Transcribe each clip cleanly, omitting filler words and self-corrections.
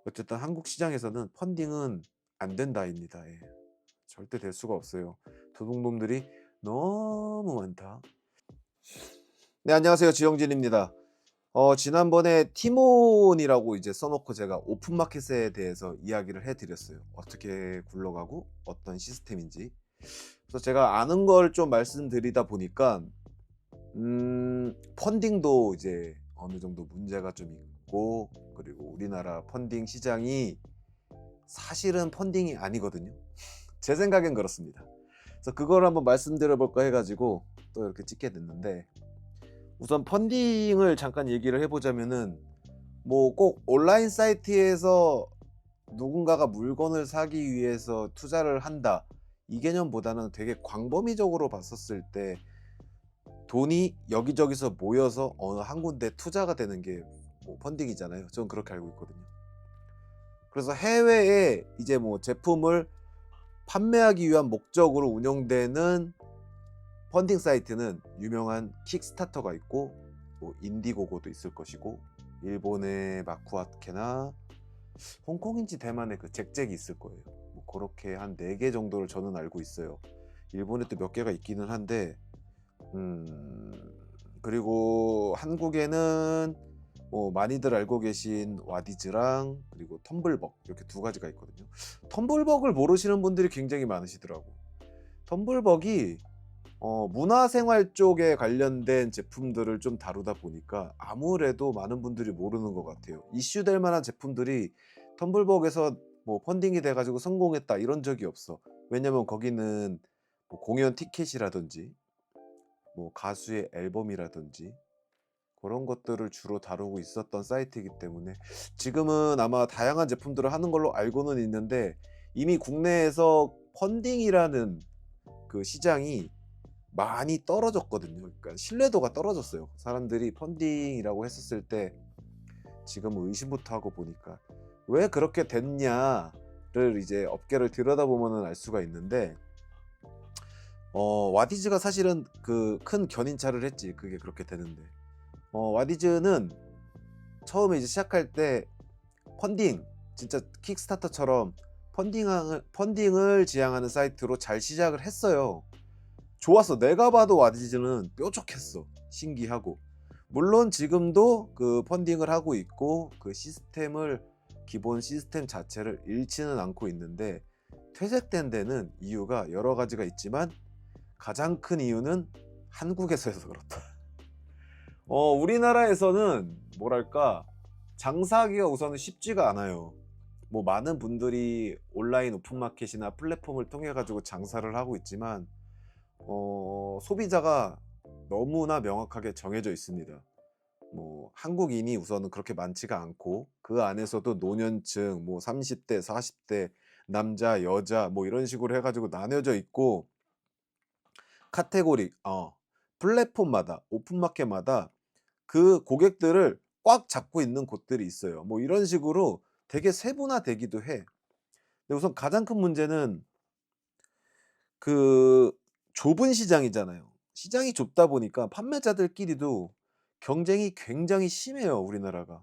어쨌든 한국 시장에서는 펀딩은 안 된다입니다. 예. 절대 될 수가 없어요. 도둑놈들이 너무 많다. 네, 안녕하세요. 지영진입니다. 지난번에 티몬이라고 이제 써놓고 제가 오픈마켓에 대해서 이야기를 해드렸어요. 어떻게 굴러가고 어떤 시스템인지. 그래서 제가 아는 걸 좀 말씀드리다 보니까 펀딩도 이제 어느 정도 문제가 좀 있고, 그리고 우리나라 펀딩 시장이 사실은 펀딩이 아니거든요. 제 생각엔 그렇습니다. 그래서 그걸 한번 말씀드려 볼까 해가지고 또 이렇게 찍게 됐는데, 우선 펀딩을 잠깐 얘기를 해보자면은, 뭐 꼭 온라인 사이트에서 누군가가 물건을 사기 위해서 투자를 한다, 이 개념보다는 되게 광범위적으로 봤었을 때 돈이 여기저기서 모여서 어느 한 군데 투자가 되는 게 뭐 펀딩이잖아요. 저는 그렇게 알고 있거든요. 그래서 해외에 이제 뭐 제품을 판매하기 위한 목적으로 운영되는 펀딩 사이트는 유명한 킥스타터가 있고, 뭐 인디고고도 있을 것이고, 일본의 마쿠아케나 홍콩인지 대만의 그 잭잭이 있을 거예요. 뭐 그렇게 한 4개 정도를 저는 알고 있어요. 일본에 또 몇 개가 있기는 한데, 그리고 한국에는 뭐 많이들 알고 계신 와디즈랑 그리고 텀블벅, 이렇게 두 가지가 있거든요. 텀블벅을 모르시는 분들이 굉장히 많으시더라고. 텀블벅이 문화생활 쪽에 관련된 제품들을 좀 다루다 보니까 아무래도 많은 분들이 모르는 것 같아요. 이슈될 만한 제품들이 텀블벅에서 뭐 펀딩이 돼가지고 성공했다 이런 적이 없어. 왜냐면 거기는 뭐 공연 티켓이라든지 뭐 가수의 앨범이라든지 그런 것들을 주로 다루고 있었던 사이트이기 때문에, 지금은 아마 다양한 제품들을 하는 걸로 알고는 있는데, 이미 국내에서 펀딩이라는 그 시장이 많이 떨어졌거든요. 그러니까 신뢰도가 떨어졌어요. 사람들이 펀딩이라고 했었을 때 지금 의심부터 하고 보니까 왜 그렇게 됐냐를 이제 업계를 들여다보면 알 수가 있는데, 와디즈가 사실은 그 큰 견인차를 했지, 그게 그렇게 되는데. 와디즈는 처음에 이제 시작할 때 펀딩, 진짜 킥스타터처럼 펀딩을 지향하는 사이트로 잘 시작을 했어요. 좋았어. 내가 봐도 와디즈는 뾰족했어. 신기하고. 물론 지금도 그 펀딩을 하고 있고, 그 시스템을, 기본 시스템 자체를 잃지는 않고 있는데, 퇴색된 데는 이유가 여러 가지가 있지만 가장 큰 이유는 한국에서 해서 그렇다. 우리나라에서는 뭐랄까, 장사하기가 우선은 쉽지가 않아요. 뭐 많은 분들이 온라인 오픈마켓이나 플랫폼을 통해 가지고 장사를 하고 있지만, 소비자가 너무나 명확하게 정해져 있습니다. 뭐 한국인이 우선은 그렇게 많지가 않고, 그 안에서도 노년층, 뭐 30대 40대 남자 여자 뭐 이런 식으로 해가지고 나뉘어져 있고, 카테고리 플랫폼마다 오픈마켓마다 그 고객들을 꽉 잡고 있는 곳들이 있어요. 뭐 이런 식으로 되게 세분화되기도 해. 근데 우선 가장 큰 문제는 그 좁은 시장이잖아요. 시장이 좁다 보니까 판매자들끼리도 경쟁이 굉장히 심해요, 우리나라가.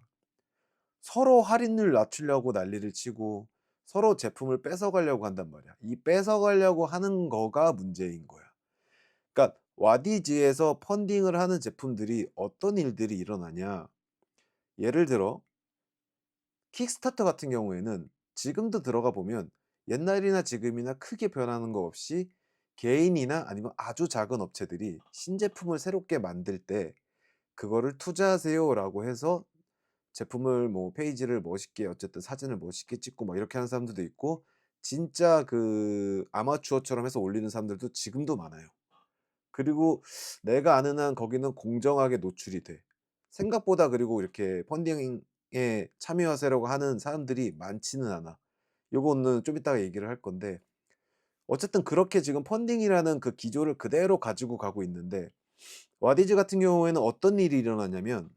서로 할인율 낮추려고 난리를 치고 서로 제품을 뺏어가려고 한단 말이야. 이 뺏어가려고 하는 거가 문제인 거야. 그러니까 와디즈에서 펀딩을 하는 제품들이 어떤 일들이 일어나냐. 예를 들어 킥스타터 같은 경우에는 지금도 들어가 보면 옛날이나 지금이나 크게 변하는 거 없이 개인이나 아니면 아주 작은 업체들이 신제품을 새롭게 만들 때 그거를 투자하세요라고 해서 제품을 뭐 페이지를 멋있게, 어쨌든 사진을 멋있게 찍고 막 이렇게 하는 사람들도 있고, 진짜 그 아마추어처럼 해서 올리는 사람들도 지금도 많아요. 그리고 내가 아는 한 거기는 공정하게 노출이 돼. 생각보다, 그리고 이렇게 펀딩에 참여하세요라고 하는 사람들이 많지는 않아. 요거는 좀 이따가 얘기를 할 건데, 어쨌든 그렇게 지금 펀딩이라는 그 기조를 그대로 가지고 가고 있는데, 와디즈 같은 경우에는 어떤 일이 일어나냐면,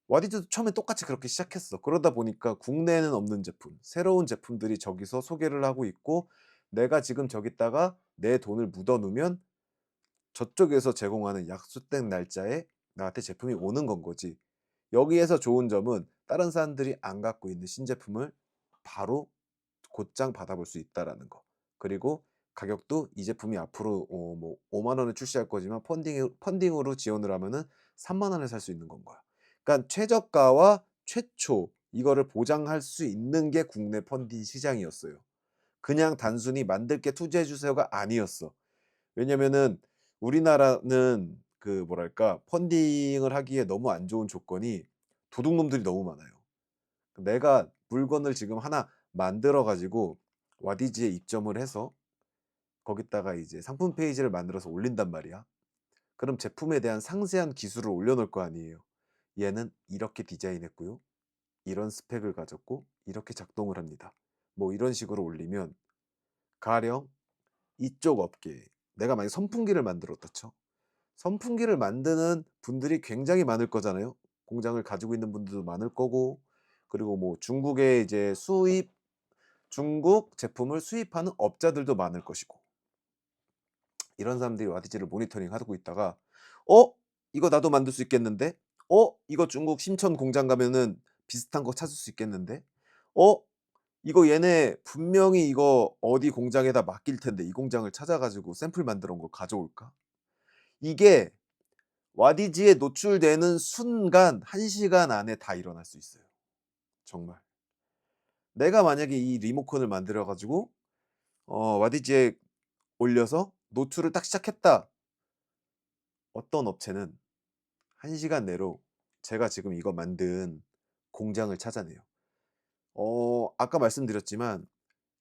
와디즈도 처음에 똑같이 그렇게 시작했어. 그러다 보니까 국내에는 없는 제품, 새로운 제품들이 저기서 소개를 하고 있고, 내가 지금 저기다가 내 돈을 묻어 놓으면 저쪽에서 제공하는 약속된 날짜에 나한테 제품이 오는 건 거지. 여기에서 좋은 점은 다른 사람들이 안 갖고 있는 신제품을 바로 곧장 받아볼 수 있다라는 거. 그리고 가격도 이 제품이 앞으로 뭐 5만 원에 출시할 거지만 펀딩으로 지원을 하면은 3만 원에 살 수 있는 건 거야. 그러니까 최저가와 최초 이거를 보장할 수 있는 게 국내 펀딩 시장이었어요. 그냥 단순히 "만들게 투자해 주세요."가 아니었어. 왜냐면은 우리나라는 그 뭐랄까 펀딩을 하기에 너무 안 좋은 조건이 도둑놈들이 너무 많아요. 내가 물건을 지금 하나 만들어 가지고 와디즈에 입점을 해서 거기다가 이제 상품 페이지를 만들어서 올린단 말이야. 그럼 제품에 대한 상세한 기술을 올려 놓을 거 아니에요. 얘는 이렇게 디자인했고요. 이런 스펙을 가졌고 이렇게 작동을 합니다. 뭐 이런 식으로 올리면 가령 이쪽 업계에 내가 만약에 선풍기를 만들었다 쳐. 선풍기를 만드는 분들이 굉장히 많을 거잖아요. 공장을 가지고 있는 분들도 많을 거고 그리고 뭐 중국에 이제 중국 제품을 수입하는 업자들도 많을 것이고 이런 사람들이 와디즈를 모니터링하고 있다가 '어 이거 나도 만들 수 있겠는데? 이거 중국 심천 공장 가면은 비슷한 거 찾을 수 있겠는데? 어 이거 얘네 분명히 이거 어디 공장에다 맡길 텐데 이 공장을 찾아 가지고 샘플 만들어 온 걸 가져올까?' 이게 와디즈에 노출되는 순간 1 시간 안에 다 일어날 수 있어요 정말. 내가 만약에 이 리모컨을 만들어 가지고 와디즈에 올려서 노출을 딱 시작했다. 어떤 업체는 1 시간 내로 제가 지금 이거 만든 공장을 찾아내요. 아까 말씀드렸지만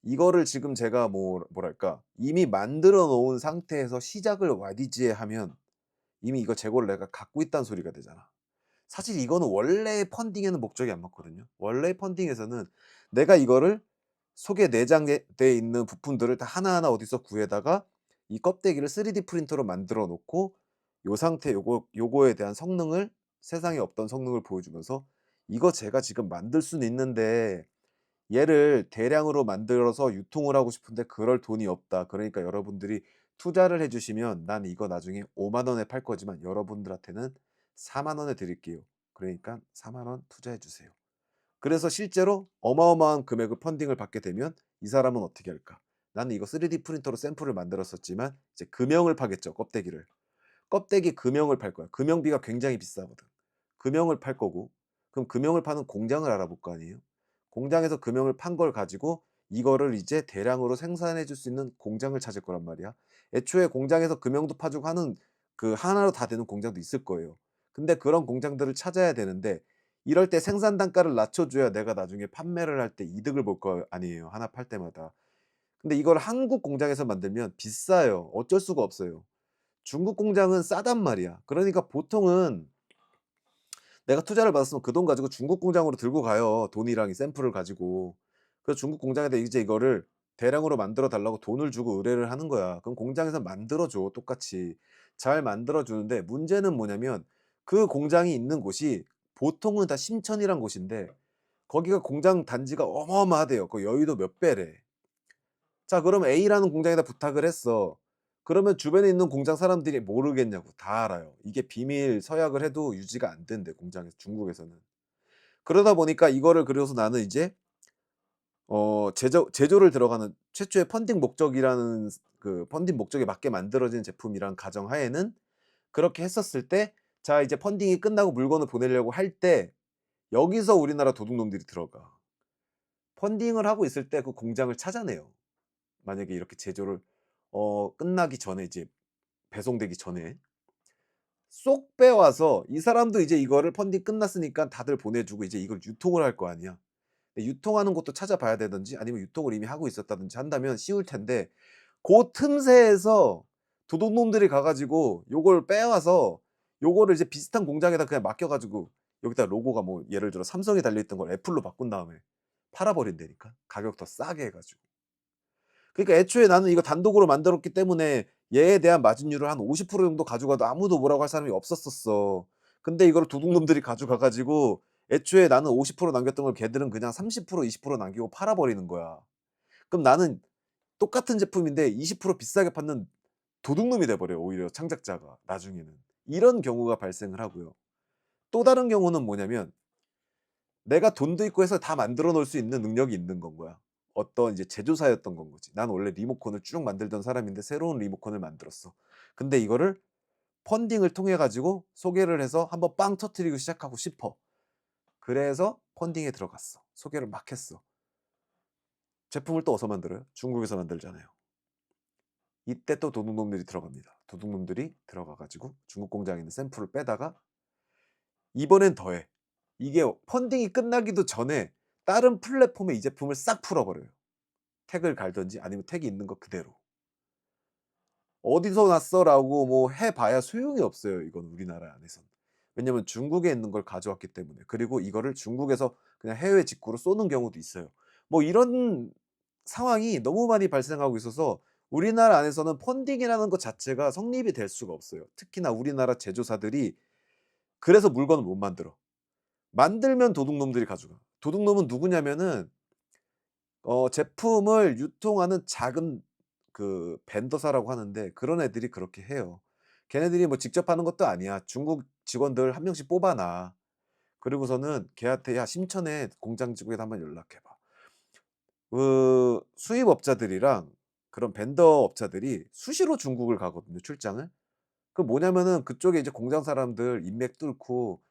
이거를 지금 제가 뭐랄까 이미 만들어 놓은 상태에서 시작을 와디즈에 하면 이미 이거 재고를 내가 갖고 있다는 소리가 되잖아. 사실 이거는 원래 펀딩에는 목적이 안 맞거든요. 원래 펀딩에서는 내가 이거를 속에 내장돼 있는 부품들을 다 하나하나 어디서 구해다가 이 껍데기를 3D 프린터로 만들어 놓고 요 상태 요거에 대한 성능을 세상에 없던 성능을 보여주면서 "이거 제가 지금 만들 수는 있는데 얘를 대량으로 만들어서 유통을 하고 싶은데 그럴 돈이 없다. 그러니까 여러분들이 투자를 해 주시면 난 이거 나중에 5만 원에 팔 거지만 여러분들한테는 4만 원에 드릴게요. 그러니까 4만 원 투자해 주세요." 그래서 실제로 어마어마한 금액을 펀딩을 받게 되면 이 사람은 어떻게 할까? 나는 이거 3D 프린터로 샘플을 만들었었지만 이제 금형을 파겠죠, 껍데기를. 껍데기 금형을 팔 거야. 금형비가 굉장히 비싸거든. 금형을 팔 거고 그럼 금형을 파는 공장을 알아볼 거 아니에요. 공장에서 금형을 판 걸 가지고 이거를 이제 대량으로 생산해 줄 수 있는 공장을 찾을 거란 말이야. 애초에 공장에서 금형도 파 주고 하는 그 하나로 다 되는 공장도 있을 거예요. 근데 그런 공장들을 찾아야 되는데 이럴 때 생산 단가를 낮춰 줘야 내가 나중에 판매를 할 때 이득을 볼 거 아니에요, 하나 팔 때마다. 근데 이걸 한국 공장에서 만들면 비싸요. 어쩔 수가 없어요. 중국 공장은 싸단 말이야. 그러니까 보통은 내가 투자를 받았으면 그 돈 가지고 중국 공장으로 들고 가요, 돈이랑 이 샘플을 가지고. 그래서 중국 공장에다 이제 이거를 대량으로 만들어 달라고 돈을 주고 의뢰를 하는 거야. 그럼 공장에서 만들어 줘, 똑같이. 잘 만들어 주는데 문제는 뭐냐면 그 공장이 있는 곳이 보통은 다 심천이란 곳인데 거기가 공장 단지가 어마어마하대요. 그 여의도 몇 배래. 자 그럼 A라는 공장에다 부탁을 했어. 그러면 주변에 있는 공장 사람들이 모르겠냐고. 다 알아요. 이게 비밀 서약을 해도 유지가 안 된대 공장에서 중국에서는. 그러다 보니까 이거를 그래서 나는 이제 제조를 들어가는 최초의 펀딩 목적이라는 그 펀딩 목적에 맞게 만들어진 제품이란 가정하에는 그렇게 했었을 때 자 이제 펀딩이 끝나고 물건을 보내려고 할 때 여기서 우리나라 도둑놈들이 들어가. 펀딩을 하고 있을 때 그 공장을 찾아내요. 만약에 이렇게 제조를 끝나기 전에 이제 배송되기 전에 쏙 빼와서 이 사람도 이제 이거를 펀딩 끝났으니까 다들 보내주고 이제 이걸 유통을 할 거 아니야. 근데 유통하는 곳도 찾아봐야 되든지 아니면 유통을 이미 하고 있었다든지 한다면 쉬울 텐데 고 틈새에서 도둑놈들이 가 가지고 요걸 빼와서 요거를 이제 비슷한 공장에다 그냥 맡겨 가지고 여기다 로고가 뭐 예를 들어 삼성이 달려 있던 걸 애플로 바꾼 다음에 팔아 버린다니까 가격 더 싸게 해 가지고. 그러니까 애초에 나는 이거 단독으로 만들었기 때문에 얘에 대한 마진율을 한 50% 정도 가져가도 아무도 뭐라고 할 사람이 없었었어. 근데 이거를 도둑놈들이 가져가 가지고 애초에 나는 50% 남겼던 걸 걔들은 그냥 30% 20% 남기고 팔아 버리는 거야. 그럼 나는 똑같은 제품인데 20% 비싸게 받는 도둑놈이 돼 버려요 오히려 창작자가 나중에는. 이런 경우가 발생을 하고요. 또 다른 경우는 뭐냐면 내가 돈도 있고 해서 다 만들어 놓을 수 있는 능력이 있는 건 거야. 어떤 이제 제조사였던 건 거지. 난 원래 리모컨을 쭉 만들던 사람인데 새로운 리모컨을 만들었어. 근데 이거를 펀딩을 통해 가지고 소개를 해서 한번 빵 터트리고 시작하고 싶어. 그래서 펀딩에 들어갔어. 소개를 막 했어. 제품을 또 어디서 만들어요? 중국에서 만들잖아요. 이때 또 도둑놈들이 들어갑니다. 도둑놈들이 들어가 가지고 중국 공장에 있는 샘플을 빼다가 이번엔 더해. 이게 펀딩이 끝나기도 전에 다른 플랫폼에 이 제품을 싹 풀어 버려요. 택을 갈든지 아니면 택이 있는 거 그대로. "어디서 났어?"라고 뭐 해 봐야 소용이 없어요, 이건 우리나라 안에선. 왜냐면 중국에 있는 걸 가져왔기 때문에. 그리고 이거를 중국에서 그냥 해외 직구로 쏘는 경우도 있어요. 뭐 이런 상황이 너무 많이 발생하고 있어서 우리나라 안에서는 펀딩이라는 것 자체가 성립이 될 수가 없어요. 특히나 우리나라 제조사들이 그래서 물건을 못 만들어. 만들면 도둑놈들이 가져가. 도둑놈은 누구냐면은 제품을 유통하는 작은 그 벤더사라고 하는데 그런 애들이 그렇게 해요. 걔네들이 뭐 직접 하는 것도 아니야. 중국 직원들 한 명씩 뽑아 놔. 그리고서는 걔한테 "야 심천에 공장 지구에다 한번 연락해 봐." 그 수입업자들이랑 그런 벤더 업자들이 수시로 중국을 가거든요, 출장을. 그 뭐냐면은 그쪽에 이제 공장 사람들 인맥 뚫고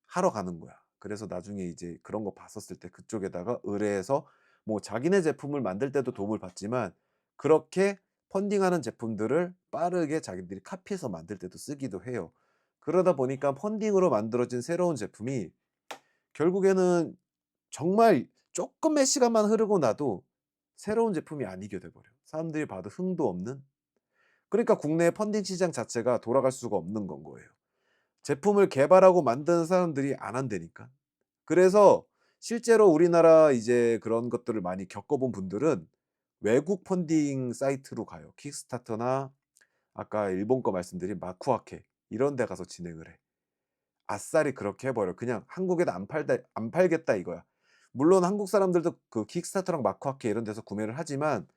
하러 가는 거야. 그래서 나중에 이제 그런 거 봤었을 때 그쪽에다가 의뢰해서 뭐 자기네 제품을 만들 때도 도움을 받지만 그렇게 펀딩하는 제품들을 빠르게 자기들이 카피해서 만들 때도 쓰기도 해요. 그러다 보니까 펀딩으로 만들어진 새로운 제품이 결국에는 정말 쪼끔의 시간만 흐르고 나도 새로운 제품이 아니게 돼 버려요. 사람들이 봐도 흥도 없는. 그러니까 국내 펀딩 시장 자체가 돌아갈 수가 없는 건 거예요. 제품을 개발하고 만드는 사람들이 안 한다니까. 그래서 실제로 우리나라 이제 그런 것들을 많이 겪어본 분들은 외국 펀딩 사이트로 가요. 킥스타터나 아까 일본 거 말씀드린 마쿠아케 이런 데 가서 진행을 해. 아싸리 그렇게 해 버려. 그냥 "한국에다 안 팔겠다." 이거야. 물론 한국 사람들도 그 킥스타터랑 마쿠아케 이런 데서 구매를 하지만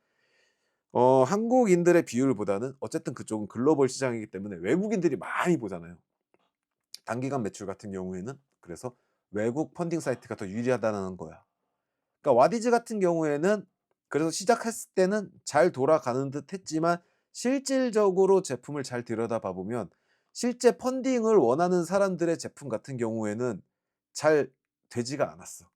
한국인들의 비율보다는 어쨌든 그쪽은 글로벌 시장이기 때문에 외국인들이 많이 보잖아요. 단기간 매출 같은 경우에는. 그래서 외국 펀딩 사이트가 더 유리하다는 거야. 그러니까 와디즈 같은 경우에는 그래서 시작했을 때는 잘 돌아가는 듯 했지만 실질적으로 제품을 잘 들여다봐 보면 실제 펀딩을 원하는 사람들의 제품 같은 경우에는 잘 되지가 않았어.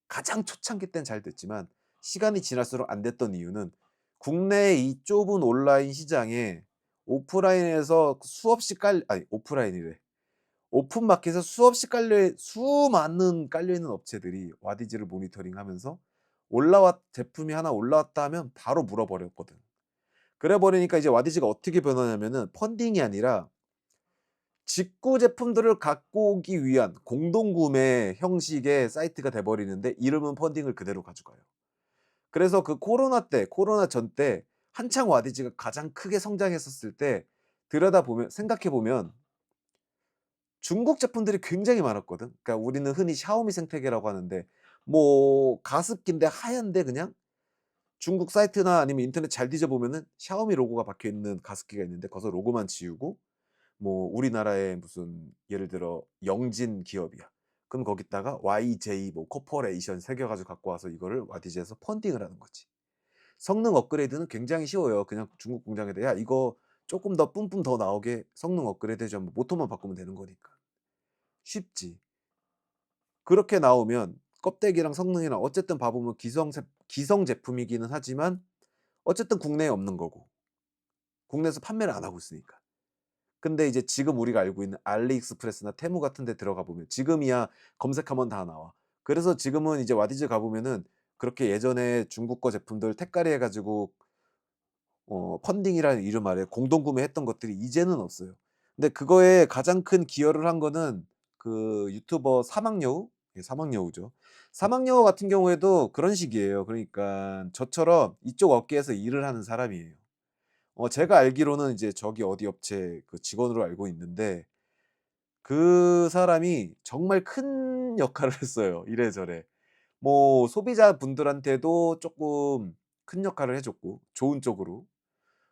가장 초창기 땐 잘 됐지만 시간이 지날수록 안 됐던 이유는 국내의 이 좁은 온라인 시장에 오프라인에서 수없이 깔 아니 오프라인이래. 오픈 마켓에 수많은 깔려 있는 업체들이 와디즈를 모니터링하면서 제품이 하나 올라왔다 하면 바로 물어 버렸거든. 그래 버리니까 이제 와디즈가 어떻게 변하냐면은 펀딩이 아니라 직구 제품들을 갖고 오기 위한 공동 구매 형식의 사이트가 돼 버리는데 이름은 펀딩을 그대로 가져가요. 그래서 그 코로나 전 때 한창 와디즈가 가장 크게 성장했었을 때 들여다보면 생각해 보면 중국 제품들이 굉장히 많았거든. 그러니까 우리는 흔히 샤오미 생태계라고 하는데 뭐 가습기인데 하얀데 그냥 중국 사이트나 아니면 인터넷 잘 뒤져 보면은 샤오미 로고가 박혀 있는 가습기가 있는데 거기서 로고만 지우고 뭐 우리나라의 무슨 예를 들어 영진 기업이야. 그럼 거기다가 YJ 뭐 코퍼레이션 새겨 가지고 갖고 와서 이거를 와디즈에서 펀딩을 하는 거지. 성능 업그레이드는 굉장히 쉬워요. 그냥 중국 공장에다 "야 이거 쪼끔 더 뿜뿜 더 나오게 성능 업그레이드 해 줘." 하면 모터만 바꾸면 되는 거니까. 쉽지. 그렇게 나오면 껍데기랑 성능이랑 어쨌든 봐 보면 기성 제품이기는 하지만 어쨌든 국내에 없는 거고 국내에서 판매를 안 하고 있으니까. 근데 이제 지금 우리가 알고 있는 알리익스프레스나 테무 같은 데 들어가 보면 지금이야 검색하면 다 나와. 그래서 지금은 이제 와디즈 가 보면은 그렇게 예전에 중국 거 제품들 택가리 해 가지고 펀딩이라는 이름 아래 공동 구매했던 것들이 이제는 없어요. 근데 그거에 가장 큰 기여를 한 거는 그 유튜버 사막여우? 예 사막여우죠. 사막여우 같은 경우에도 그런 식이에요. 그러니깐 저처럼 이쪽 업계에서 일을 하는 사람이에요. 제가 알기로는 이제 저기 어디 업체 그 직원으로 알고 있는데 그 사람이 정말 큰 역할을 했어요, 이래저래. 뭐 소비자분들한테도 쪼끔 큰 역할을 해 줬고 좋은 쪽으로.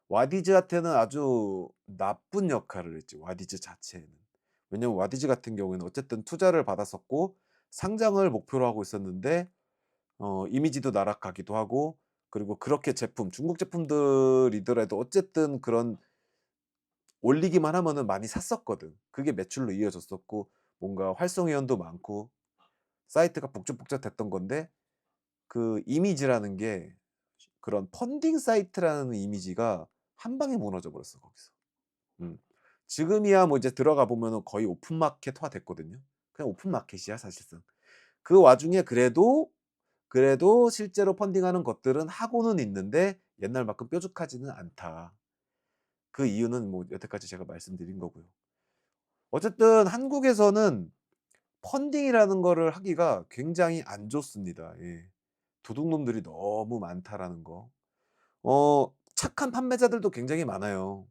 와디즈한테는 아주 나쁜 역할을 했지 와디즈 자체는. 왜냐면 와디즈 같은 경우에는 어쨌든 투자를 받았었고 상장을 목표로 하고 있었는데 이미지도 나락가기도 하고, 그리고 그렇게 제품 중국 제품들이더라도 어쨌든 그런 올리기만 하면은 많이 샀었거든. 그게 매출로 이어졌었고 뭔가 활성 회원도 많고 사이트가 북적북적됐던 건데, 그 이미지라는 게 그런 펀딩 사이트라는 이미지가 한 방에 무너져 버렸어 거기서. 음. 지금이야 뭐 이제 들어가 보면은 거의 오픈 마켓화 됐거든요. 그냥 오픈 마켓이야 사실상. 그 와중에 그래도 실제로 펀딩하는 것들은 하고는 있는데 옛날만큼 뾰족하지는 않다. 그 이유는 뭐 여태까지 제가 말씀드린 거고요. 어쨌든 한국에서는 펀딩이라는 거를 하기가 굉장히 안 좋습니다. 예. 도둑놈들이 너무 많다라는 거. 착한 판매자들도 굉장히 많아요.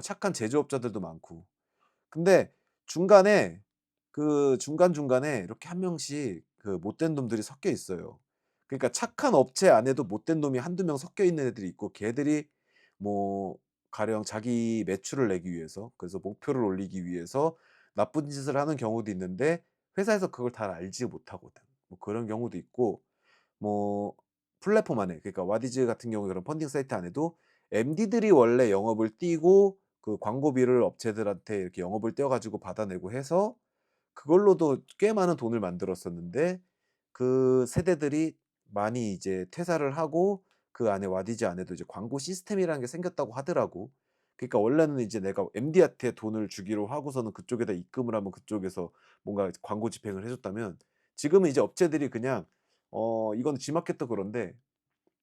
착한 제조업자들도 많고. 근데 중간에 중간중간에 이렇게 한 명씩 그 못된 놈들이 섞여 있어요. 그러니까 착한 업체 안에도 못된 놈이 한두 명 섞여 있는 애들이 있고, 걔들이 뭐 가령 자기 매출을 내기 위해서, 그래서 목표를 올리기 위해서 나쁜 짓을 하는 경우도 있는데 회사에서 그걸 다 알지 못하거든. 뭐 그런 경우도 있고, 뭐 플랫폼 안에, 그러니까 와디즈 같은 경우에 그런 펀딩 사이트 안에도 MD들이 원래 영업을 띄고 그 광고비를 업체들한테 이렇게 영업을 떼어 가지고 받아내고 해서 그걸로도 꽤 많은 돈을 만들었었는데, 그 세대들이 많이 이제 퇴사를 하고 그 안에 와디즈 안에도 이제 광고 시스템이라는 게 생겼다고 하더라고. 그러니까 원래는 이제 내가 MD한테 돈을 주기로 하고서는 그쪽에다 입금을 하면 그쪽에서 뭔가 광고 집행을 해 줬다면, 지금은 이제 업체들이 그냥 이건 G마켓도 그런데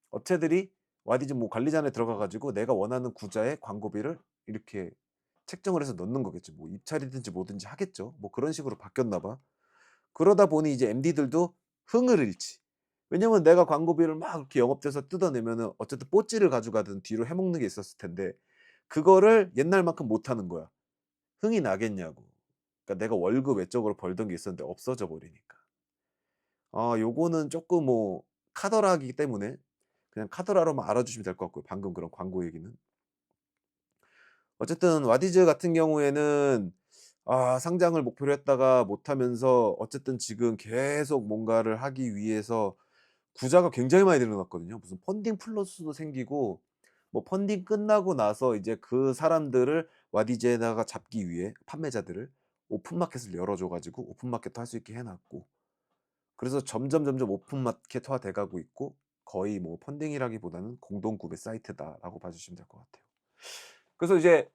업체들이 와디즈 뭐 관리자에 들어가 가지고 내가 원하는 구자의 광고비를 이렇게 책정을 해서 넣는 거겠죠. 뭐 입찰이든지 뭐든지 하겠죠. 뭐 그런 식으로 바뀌었나 봐. 그러다 보니 이제 MD들도 흥을 잃지. 왜냐면 내가 광고비를 막 이렇게 영업돼서 뜯어내면은 어쨌든 뽀찌를 가져가든 뒤로 해먹는 게 있었을 텐데 그거를 옛날만큼 못 하는 거야. 흥이 나겠냐고. 그러니까 내가 월급 외적으로 벌던 게 있었는데 없어져 버리니까. 요거는 쪼끔 뭐 카더라이기 때문에 그냥 카더라로만 알아주시면 될 것 같고요, 방금 그런 광고 얘기는. 어쨌든 와디즈 같은 경우에는 상장을 목표로 했다가 못하면서 어쨌든 지금 계속 뭔가를 하기 위해서 구자가 굉장히 많이 늘어났거든요. 무슨 펀딩 플러스도 생기고, 뭐 펀딩 끝나고 나서 이제 그 사람들을 와디즈에다가 잡기 위해 판매자들을 오픈 마켓을 열어 줘 가지고 오픈 마켓도 할 수 있게 해 놨고, 그래서 점점 오픈 마켓화 돼 가고 있고, 거의 뭐 펀딩이라기보다는 공동 구매 사이트다라고 봐 주시면 될 것 같아요. 그래서 이제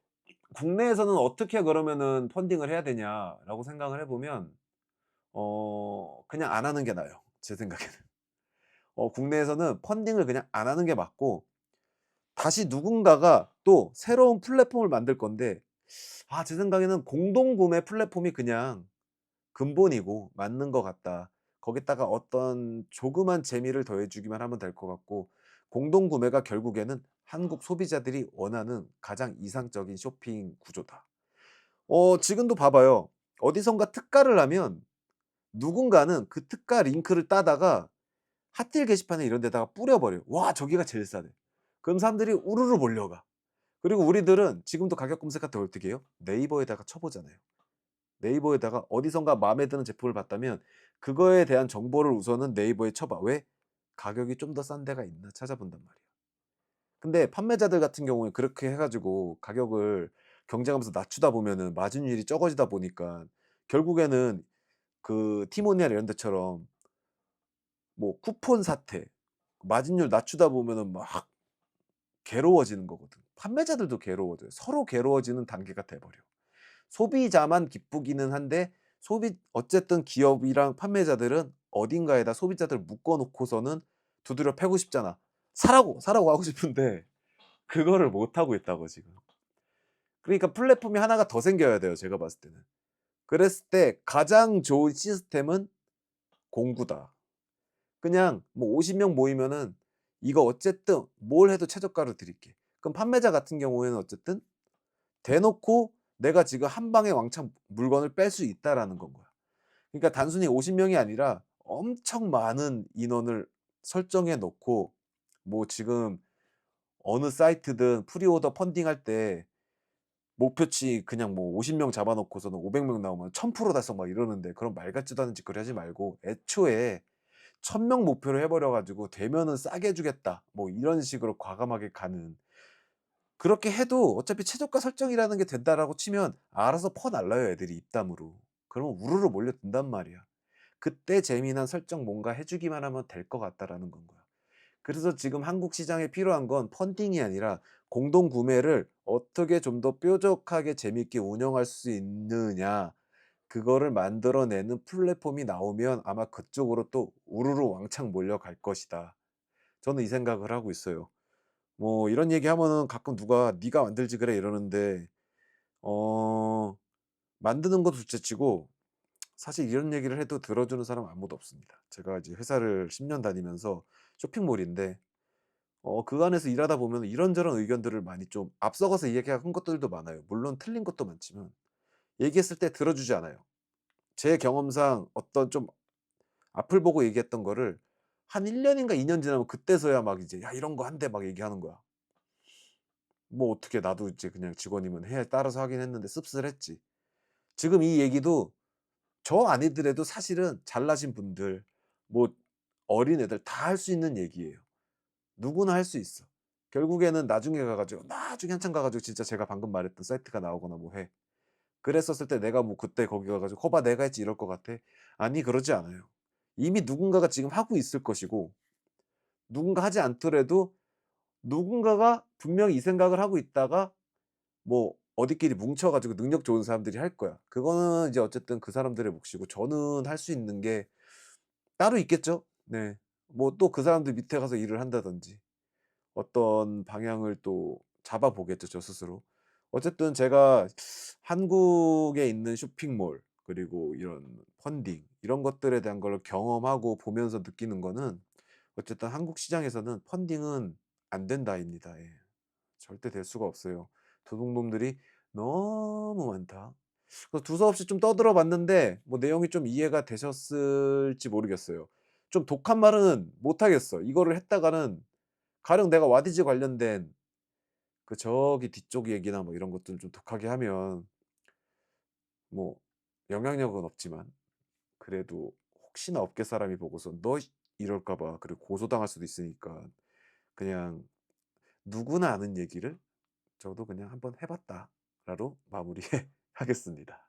국내에서는 어떻게 그러면은 펀딩을 해야 되냐라고 생각을 해 보면 그냥 안 하는 게 나아요, 제 생각에는. 국내에서는 펀딩을 그냥 안 하는 게 맞고, 다시 누군가가 또 새로운 플랫폼을 만들 건데 제 생각에는 공동 구매 플랫폼이 그냥 근본이고 맞는 것 같다. 거기다가 어떤 조그만 재미를 더해 주기만 하면 될 것 같고, 공동 구매가 결국에는 한국 소비자들이 원하는 가장 이상적인 쇼핑 구조다. 지금도 봐봐요. 어디선가 특가를 하면 누군가는 그 특가 링크를 따다가 핫딜 게시판에 이런 데다가 뿌려 버려요. "와 저기가 제일 싸대." 그럼 사람들이 우르르 몰려가. 그리고 우리들은 지금도 가격 검색할 때 어떻게 해요? 네이버에다가 쳐 보잖아요. 네이버에다가 어디선가 마음에 드는 제품을 봤다면 그거에 대한 정보를 우선은 네이버에 쳐 봐. 왜? 가격이 좀 더 싼 데가 있나 찾아본단 말이야. 근데 판매자들 같은 경우에 그렇게 해 가지고 가격을 경쟁하면서 낮추다 보면은 마진율이 적어지다 보니까 결국에는 그 티모니아 이런 데처럼 뭐 쿠폰 사태, 마진율 낮추다 보면은 막 괴로워지는 거거든. 판매자들도 괴로워져요. 서로 괴로워지는 단계가 돼 버려. 소비자만 기쁘기는 한데 어쨌든 기업이랑 판매자들은 어딘가에다 소비자들을 묶어 놓고서는 두드려 패고 싶잖아. 사라고, 사라고 하고 싶은데 그거를 못 하고 있다고 지금. 그러니까 플랫폼이 하나가 더 생겨야 돼요, 제가 봤을 때는. 그랬을 때 가장 좋은 시스템은 공구다. 그냥 뭐 50명 모이면은 "이거 어쨌든 뭘 해도 최저가로 드릴게." 그럼 판매자 같은 경우에는 어쨌든 대놓고 내가 지금 한 방에 왕창 물건을 뺄 수 있다라는 건 거야. 그러니까 단순히 50 명이 아니라 엄청 많은 인원을 설정해 놓고, 뭐 지금 어느 사이트든 프리오더 펀딩할 때 목표치 그냥 뭐 50명 잡아 놓고서는 500명 나오면 1000% 달성 막 이러는데 그런 말 같지도 않은 짓거리 하지 말고 애초에 1000명 목표로 해 버려 가지고 "되면은 싸게 해 주겠다." 뭐 이런 식으로 과감하게 가는, 그렇게 해도 어차피 최저가 설정이라는 게 된다라고 치면 알아서 퍼날라요 애들이 입담으로. 그러면 우르르 몰려든단 말이야. 그때 재미난 설정 뭔가 해 주기만 하면 될 것 같다라는 건 거야. 그래서 지금 한국 시장에 필요한 건 펀딩이 아니라 공동 구매를 어떻게 좀 더 뾰족하게 재밌게 운영할 수 있느냐, 그거를 만들어내는 플랫폼이 나오면 아마 그쪽으로 또 우르르 왕창 몰려갈 것이다. 저는 이 생각을 하고 있어요. 뭐 이런 얘기하면은 가끔 누가 "네가 만들지 그래." 이러는데 어 만드는 것도 둘째치고 사실 이런 얘기를 해도 들어주는 사람은 아무도 없습니다. 제가 이제 회사를 10년 다니면서 쇼핑몰인데 그 안에서 일하다 보면 이런저런 의견들을 많이 좀 앞서가서 이야기한 것들도 많아요. 물론 틀린 것도 많지만 얘기했을 때 들어주지 않아요. 제 경험상 어떤 좀 앞을 보고 얘기했던 거를 한 1 년인가 2년 지나면 그때서야 막 이제 "야 이런 거 한대." 막 얘기하는 거야. 뭐 어떻게 나도 이제 그냥 직원이면 해 따라서 하긴 했는데 씁쓸했지. 지금 이 얘기도 저 아니더라도 사실은 잘나신 분들, 뭐 어린애들 다 할 수 있는 얘기예요. 누구나 할 수 있어. 결국에는 나중에 가 가지고 나중에 한참 가 가지고 진짜 제가 방금 말했던 사이트가 나오거나 뭐 해. 그랬었을 때 내가 뭐 그때 거기 가 가지고 "거봐 내가 했지." 이럴 것 같아? 아니 그러지 않아요. 이미 누군가가 지금 하고 있을 것이고 누군가 하지 않더라도 누군가가 분명히 이 생각을 하고 있다가 뭐 어디끼리 뭉쳐 가지고 능력 좋은 사람들이 할 거야. 그거는 이제 어쨌든 그 사람들의 몫이고 저는 할 수 있는 게 따로 있겠죠. 네. 뭐 또 그 사람들 밑에 가서 일을 한다든지 어떤 방향을 또 잡아 보겠죠, 저 스스로. 어쨌든 제가 한국에 있는 쇼핑몰 그리고 이런 펀딩 이런 것들에 대한 걸 경험하고 보면서 느끼는 거는 어쨌든 한국 시장에서는 "펀딩은 안 된다."입니다. 예. 절대 될 수가 없어요. 도둑놈들이 너무 많다. 그래서 두서없이 좀 떠들어 봤는데 뭐 내용이 좀 이해가 되셨을지 모르겠어요. 좀 독한 말은 못 하겠어. 이거를 했다가는 가령 내가 와디즈 관련된 그 저기 뒤쪽 얘기나 뭐 이런 것들을 좀 독하게 하면 뭐 영향력은 없지만 그래도 혹시나 업계 사람이 보고서 "너" 이럴까 봐 그리고 고소당할 수도 있으니까 그냥 누구나 아는 얘기를 저도 그냥 '한번 해 봤다.'라로 마무리 하겠습니다.